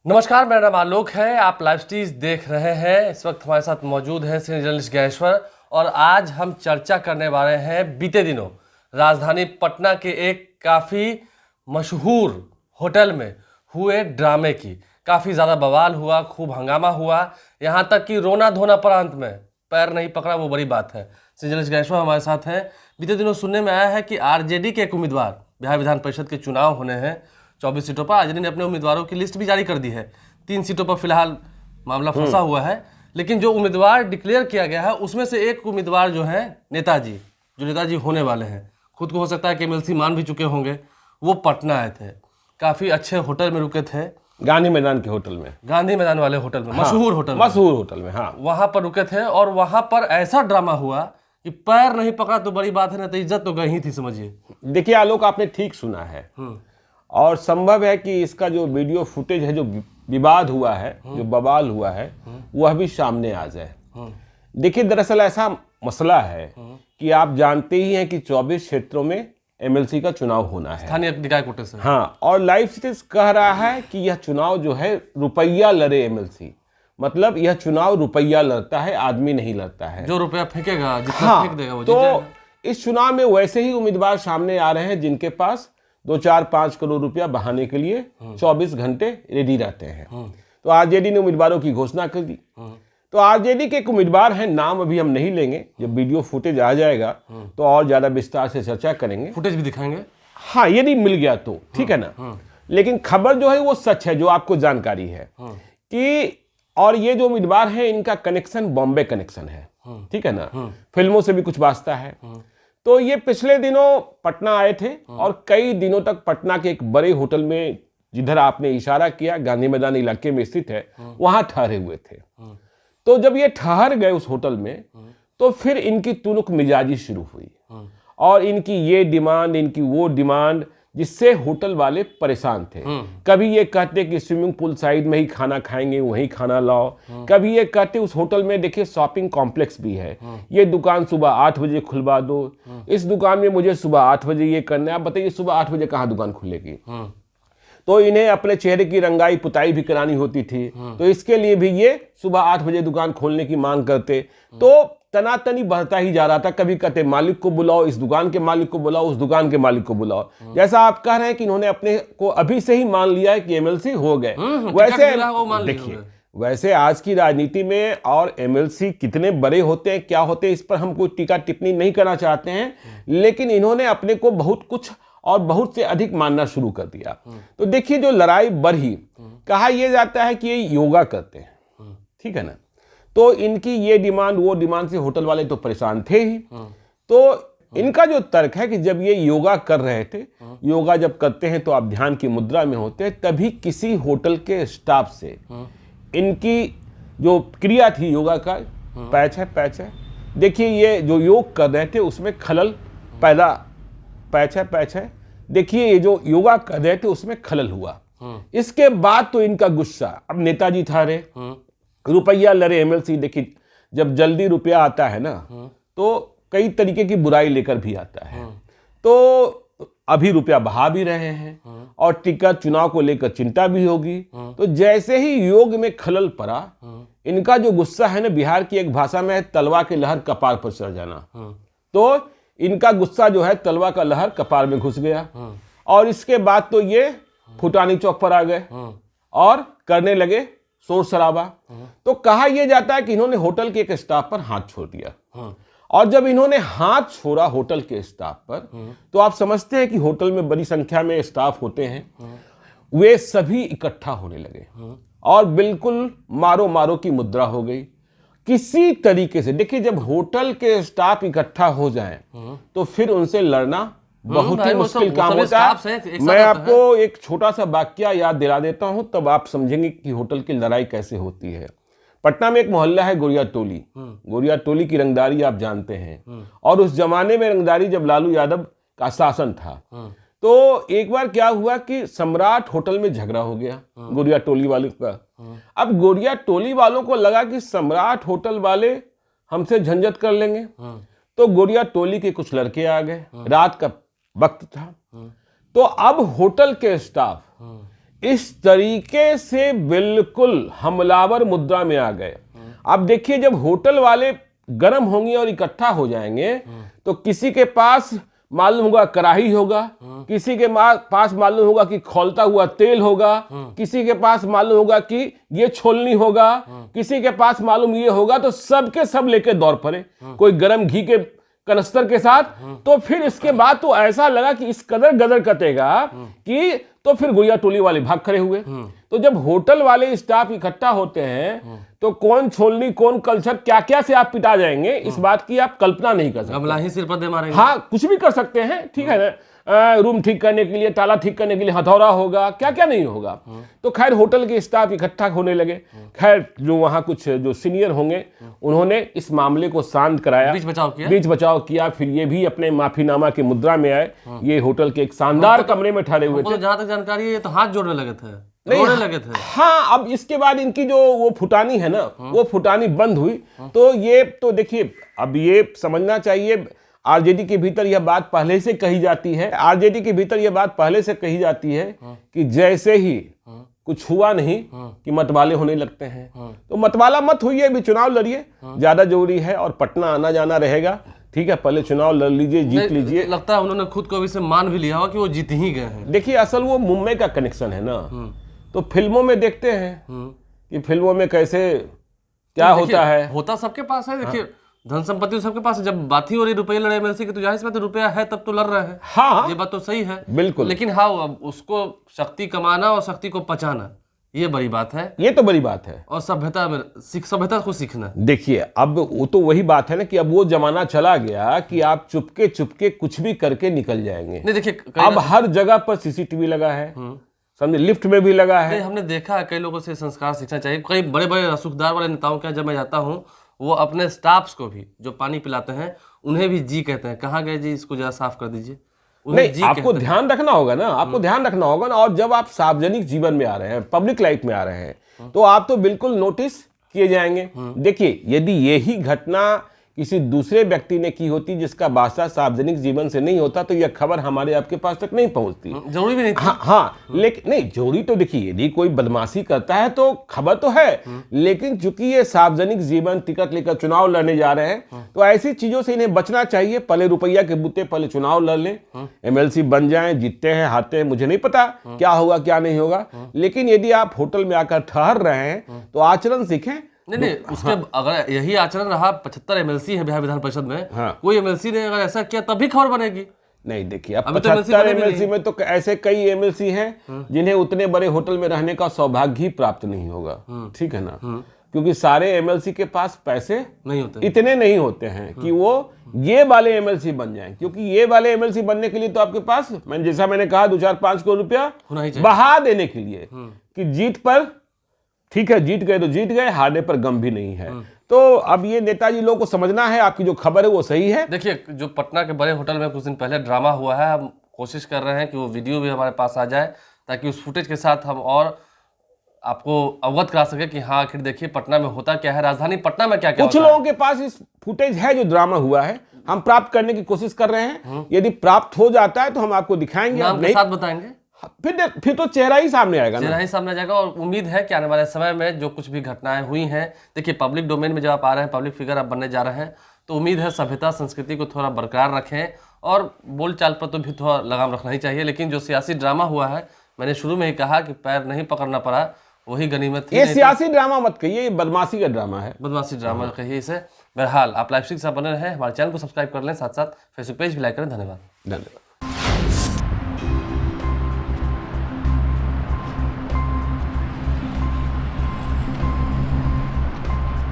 नमस्कार, मेरा नाम आलोक है। आप लाइव स्टीज देख रहे हैं। इस वक्त हमारे साथ मौजूद हैं सीनियर जर्नलिस्ट ज्ञानेश्वर और आज हम चर्चा करने वाले हैं बीते दिनों राजधानी पटना के एक काफ़ी मशहूर होटल में हुए ड्रामे की। काफ़ी ज़्यादा बवाल हुआ, खूब हंगामा हुआ, यहाँ तक कि रोना धोना पर अंत में पैर नहीं पकड़ा, वो बड़ी बात है। सीनियर जर्नलिस्ट ज्ञानेश्वर हमारे साथ हैं। बीते दिनों सुनने में आया है कि आरजेडी के एक उम्मीदवार, बिहार विधान परिषद के चुनाव होने हैं 24 सीटों पर। आरजेडी ने अपने उम्मीदवारों की लिस्ट भी जारी कर दी है। 3 सीटों पर फिलहाल मामला फंसा हुआ है, लेकिन जो उम्मीदवार डिक्लेयर किया गया है उसमें से एक उम्मीदवार जो है नेताजी, जो नेताजी होने वाले हैं, खुद को हो सकता है कि एमएलसी मान भी चुके होंगे, वो पटना आए थे। काफ़ी अच्छे होटल में रुके थे, गांधी मैदान के होटल में, गांधी मैदान वाले होटल में, मशहूर होटल में, हाँ, वहाँ पर रुके थे। और वहाँ पर ऐसा ड्रामा हुआ कि पैर नहीं पकड़ा तो बड़ी बात है ना, तो इज्जत तो गई ही थी, समझिए। देखिए आलोक, आपने ठीक सुना है और संभव है कि इसका जो वीडियो फुटेज है, जो विवाद हुआ है, जो बवाल हुआ है, वह भी सामने आ जाए। देखिए, दरअसल ऐसा मसला है कि आप जानते ही हैं कि 24 क्षेत्रों में एमएलसी का चुनाव होना है, स्थानीय निकाय कोटे से। हाँ, और लाइव स्टेज कह रहा है कि यह चुनाव जो है रुपया लड़े एमएलसी, मतलब यह चुनाव रुपया लड़ता है, आदमी नहीं लड़ता है। जो रुपया फेंकेगा, जितना फेंक देगा वो जीत जाएगा। तो इस चुनाव में वैसे ही उम्मीदवार सामने आ रहे हैं जिनके पास 2-4-5 करोड़ रुपया बहाने के लिए 24 घंटे रेडी रहते हैं। तो आरजेडी ने उम्मीदवारों की घोषणा कर दी। तो आरजेडी के एक उम्मीदवार हैं, नाम अभी हम नहीं लेंगे, जब वीडियो फुटेज आ जाएगा तो और ज्यादा विस्तार से चर्चा करेंगे, फुटेज भी दिखाएंगे, हाँ, यदि मिल गया तो ठीक है ना। लेकिन खबर जो है वो सच है, जो आपको जानकारी है कि, और ये जो उम्मीदवार है इनका कनेक्शन बॉम्बे कनेक्शन है, ठीक है ना, फिल्मों से भी कुछ वास्ता है। तो ये पिछले दिनों पटना आए थे और कई दिनों तक पटना के एक बड़े होटल में, जिधर आपने इशारा किया गांधी मैदान इलाके में स्थित है, वहां ठहरे हुए थे। तो जब ये ठहर गए उस होटल में, तो फिर इनकी तुनुक मिजाजी शुरू हुई और इनकी ये डिमांड, इनकी वो डिमांड, जिससे होटल वाले परेशान थे। कभी ये कहते कि स्विमिंग पूल साइड में ही खाना खाएंगे, वहीं खाना लाओ। कभी ये कहते उस होटल में देखिए शॉपिंग कॉम्प्लेक्स भी है, ये दुकान सुबह 8 बजे खुलवा दो, इस दुकान में मुझे सुबह 8 बजे ये करना है। आप बताइए सुबह 8 बजे कहाँ दुकान खुलेगी? तो इन्हें अपने चेहरे की रंगाई पुताई भी करानी होती थी, तो इसके लिए भी ये सुबह 8 बजे दुकान खोलने की मांग करते। तो तनातनी बढ़ता ही जा रहा था। कभी कहते मालिक को बुलाओ, इस दुकान के मालिक को बुलाओ, उस दुकान के मालिक को बुलाओ। जैसा आप कह रहे हैं कि इन्होंने अपने को अभी से ही मान लिया है कि एमएलसी हो गए। वैसे देखिए, वैसे आज की राजनीति में और एमएलसी कितने बड़े होते हैं, क्या होते हैं, इस पर हम कोई टीका टिप्पणी नहीं करना चाहते हैं, लेकिन इन्होंने अपने को बहुत कुछ और बहुत से अधिक मानना शुरू कर दिया। तो देखिए, जो लड़ाई बढ़ी, कहा यह जाता है कि ये योगा करते हैं, ठीक है ना। तो इनकी ये डिमांड वो डिमांड से होटल वाले तो परेशान थे ही। तो इनका जो तर्क है कि जब ये योगा कर रहे थे, योगा जब करते हैं तो आप ध्यान की मुद्रा में होते हैं, तभी किसी होटल के स्टाफ से इनकी जो क्रिया थी योगा का, पैच है, देखिए ये जो योग कर रहे थे उसमें खलल पैदा, पैच है, देखिए ये जो योगा कर रहे थे उसमें खलल हुआ। इसके बाद तो इनका गुस्सा, अब नेताजी था रे, रुपया लड़े एमएलसी। देखिए, जब जल्दी रुपया आता है ना, तो कई तरीके की बुराई लेकर भी आता है। तो अभी रुपया बहा भी रहे हैं और टिकट चुनाव को लेकर चिंता भी होगी। तो जैसे ही योग में खलल पड़ा, इनका जो गुस्सा है ना, बिहार की एक भाषा में है तलवा के लहर कपार पर चढ़ जाना। तो इनका गुस्सा जो है तलवा का लहर कपार में घुस गया और इसके बाद तो ये फुटानी चौक पर आ गए और करने लगे शोर शराबा। तो कहा यह जाता है कि इन्होंने होटल के एक स्टाफ पर हाथ छोड़ दिया और जब इन्होंने हाथ छोड़ा होटल के स्टाफ पर, तो आप समझते हैं कि होटल में बड़ी संख्या में स्टाफ होते हैं, वे सभी इकट्ठा होने लगे और बिल्कुल मारो मारो की मुद्रा हो गई किसी तरीके से। देखिए, जब होटल के स्टाफ इकट्ठा हो जाएं, तो फिर उनसे लड़ना बहुत ही मुश्किल काम होता है। मैं आपको एक छोटा सा वाकया याद दिला देता हूं, तब आप समझेंगे कि होटल की लड़ाई कैसे होती है। पटना में एक मोहल्ला है गोरिया टोली। गोरिया टोली की रंगदारी आप जानते हैं, और उस जमाने में रंगदारी जब लालू यादव का शासन था, तो एक बार क्या हुआ कि सम्राट होटल में झगड़ा हो गया गोरिया टोली वालों का। अब गोरिया टोली वालों को लगा कि सम्राट होटल वाले हमसे झंझट कर लेंगे, तो गोरिया टोली के कुछ लड़के आ गए, रात का वक्त था। तो अब होटल के स्टाफ इस तरीके से बिल्कुल हमलावर मुद्रा में आ गए। अब देखिए, जब होटल वाले गर्म होंगे और इकट्ठा हो जाएंगे तो किसी के पास मालूम होगा कढ़ाई होगा, किसी के पास मालूम होगा कि खौलता हुआ तेल होगा, किसी के पास मालूम होगा कि ये छोलनी होगा, किसी के पास मालूम ये होगा, तो सबके सब लेके दौड़ पड़े, कोई गरम घी के कनस्तर के साथ। तो फिर इसके बाद तो ऐसा लगा कि इस कदर गदर कटेगा कि तो फिर गुड़िया टोली वाले भाग खड़े हुए। तो जब होटल वाले स्टाफ इकट्ठा होते हैं तो कौन छोलनी कौन कल्चर क्या क्या से आप पिटा जाएंगे, इस बात की आप कल्पना नहीं कर सकते। गमला ही सिर पर दे मारेंगे। हाँ, कुछ भी कर सकते हैं, ठीक है ना। रूम ठीक करने के लिए, ताला ठीक करने के लिए हथौड़ा होगा, क्या क्या नहीं होगा। तो खैर होटल के स्टाफ इकट्ठा होने लगे। खैर जो वहां कुछ जो सीनियर होंगे उन्होंने इस मामले को शांत कराया, बीच बचाव किया। फिर ये भी अपने माफीनामा की मुद्रा में आए। ये होटल के एक शानदार कमरे में ठहरे हुए थे। जहां तक जानकारी है ये तो हाथ जोड़ने लगे थे, रोने लगे थे। हाँ, अब इसके बाद इनकी जो वो फुटानी है ना, वो फुटानी बंद हुई। तो ये तो देखिए, अब ये समझना चाहिए, आरजेडी के भीतर यह बात पहले से कही जाती है, आरजेडी के भीतर यह बात पहले से कही जाती है कि जैसे ही कुछ हुआ नहीं कि मतवाले होने लगते हैं। तो मतवाला मत होइए, अभी चुनाव लड़िए, ज्यादा जरूरी है। और पटना आना जाना रहेगा, ठीक है। पहले चुनाव लड़ लीजिए, जीत लीजिए। लगता है उन्होंने खुद को भी से मान भी लिया हो कि वो जीत ही गए हैं। देखिए, असल वो मुंबई का कनेक्शन है ना, तो फिल्मों में देखते हैं कि फिल्मों में कैसे क्या होता है। होता सबके पास है। देखिए, धन संपत्ति सबके पास है। जब बात ही हो रही रुपये लड़े एमएलसी की, तो जाहिर सी बात है रुपया है तब तो लड़ रहे हैं। हाँ, ये बात तो सही है, बिल्कुल। लेकिन हाँ, अब उसको शक्ति कमाना और शक्ति को पचाना, ये बड़ी बात है। ये तो बड़ी बात है। और सभ्यता को सीखना। देखिए, अब वो तो वही बात है ना कि अब वो जमाना चला गया कि आप चुपके चुपके कुछ भी करके निकल जाएंगे। नहीं, देखिए, अब हर जगह पर सीसीटीवी लगा है, समझे, लिफ्ट में भी लगा है। हमने देखा है कई लोगों से संस्कार सीखना चाहिए। कई बड़े बड़े रसूखदार वाले नेताओं के जब मैं जाता हूँ, वो अपने स्टाफ्स को भी जो पानी पिलाते हैं उन्हें भी जी कहते हैं। कहाँ गए जी, इसको जरा साफ कर दीजिए। नहीं, आपको ध्यान रखना होगा ना, आपको ध्यान रखना होगा ना। और जब आप सार्वजनिक जीवन में आ रहे हैं, पब्लिक लाइफ में आ रहे हैं, तो आप तो बिल्कुल नोटिस किए जाएंगे। देखिए, यदि यही घटना किसी दूसरे व्यक्ति ने की होती जिसका वास्ता सार्वजनिक जीवन से नहीं होता, तो यह खबर हमारे आपके पास तक नहीं पहुंचती। जरूरी भी नहीं थी। हाँ, लेकिन नहीं, जरूरी तो देखिए, यदि कोई बदमाशी करता है तो खबर तो है, लेकिन चूंकि ये सार्वजनिक जीवन, टिकट लेकर चुनाव लड़ने जा रहे हैं, तो ऐसी चीजों से इन्हें बचना चाहिए। पहले रुपया के बूते पहले चुनाव लड़ लें, एमएलसी बन जाएं, जीतते हैं हारते हैं, मुझे नहीं पता क्या होगा क्या नहीं होगा। लेकिन यदि आप होटल में आकर ठहर रहे हैं तो आचरण सीखें। नहीं, उसके अगर यही आचरण रहा, 75 एमएलसी है बिहार विधान परिषद में, कोई एमएलसी ने अगर ऐसा किया तभी खबर बनेगी। नहीं, देखिए, अब 75 एमएलसी में तो ऐसे कई एमएलसी हैं जिन्हें उतने बड़े होटल में रहने का सौभाग्य ही प्राप्त नहीं होगा, ठीक है ना। क्योंकि सारे एमएलसी के पास पैसे नहीं होते, इतने नहीं होते हैं कि वो ये वाले एमएलसी बन जाएं। क्योंकि ये वाले एमएलसी बनने के लिए तो आपके पास, जैसा मैंने कहा, 2-4-5 करोड़ रुपया बहा देने के लिए कि जीत पर, ठीक है, जीत गए तो जीत गए, हारने पर गम भी नहीं है। तो अब ये नेताजी लोगों को समझना है, आपकी जो खबर है वो सही है। देखिए, जो पटना के बड़े होटल में कुछ दिन पहले ड्रामा हुआ है, हम कोशिश कर रहे हैं कि वो वीडियो भी हमारे पास आ जाए, ताकि उस फुटेज के साथ हम और आपको अवगत करा सके कि हाँ, आखिर देखिए पटना में होता क्या है, राजधानी पटना में क्या क्या कुछ लोगों के पास इस फुटेज है जो ड्रामा हुआ है, हम प्राप्त करने की कोशिश कर रहे हैं। यदि प्राप्त हो जाता है तो हम आपको दिखाएंगे, नाम के साथ बताएंगे। फिर तो चेहरा ही सामने आएगा ना, चेहरा ही सामने आ जाएगा। और उम्मीद है कि आने वाले समय में जो कुछ भी घटनाएं हुई हैं, देखिए, पब्लिक डोमेन में जब आप आ रहे हैं, पब्लिक फिगर आप बनने जा रहे हैं, तो उम्मीद है सभ्यता संस्कृति को थोड़ा बरकरार रखें और बोलचाल पर तो भी थोड़ा लगाम रखना ही चाहिए। लेकिन जो सियासी ड्रामा हुआ है, मैंने शुरू में ही कहा कि पैर नहीं पकड़ना पड़ा, वही गनीमत थी। ये सियासी ड्रामा मत कहिए, ये बदमाशी का ड्रामा है, बदमाशी ड्रामा कहिए इसे। बहरहाल, आप लाइव स्ट्रीम के साथ बने रहें, हमारे चैनल को सब्सक्राइब कर लें, साथ साथ फेसबुक पेज भी लाइक करें। धन्यवाद।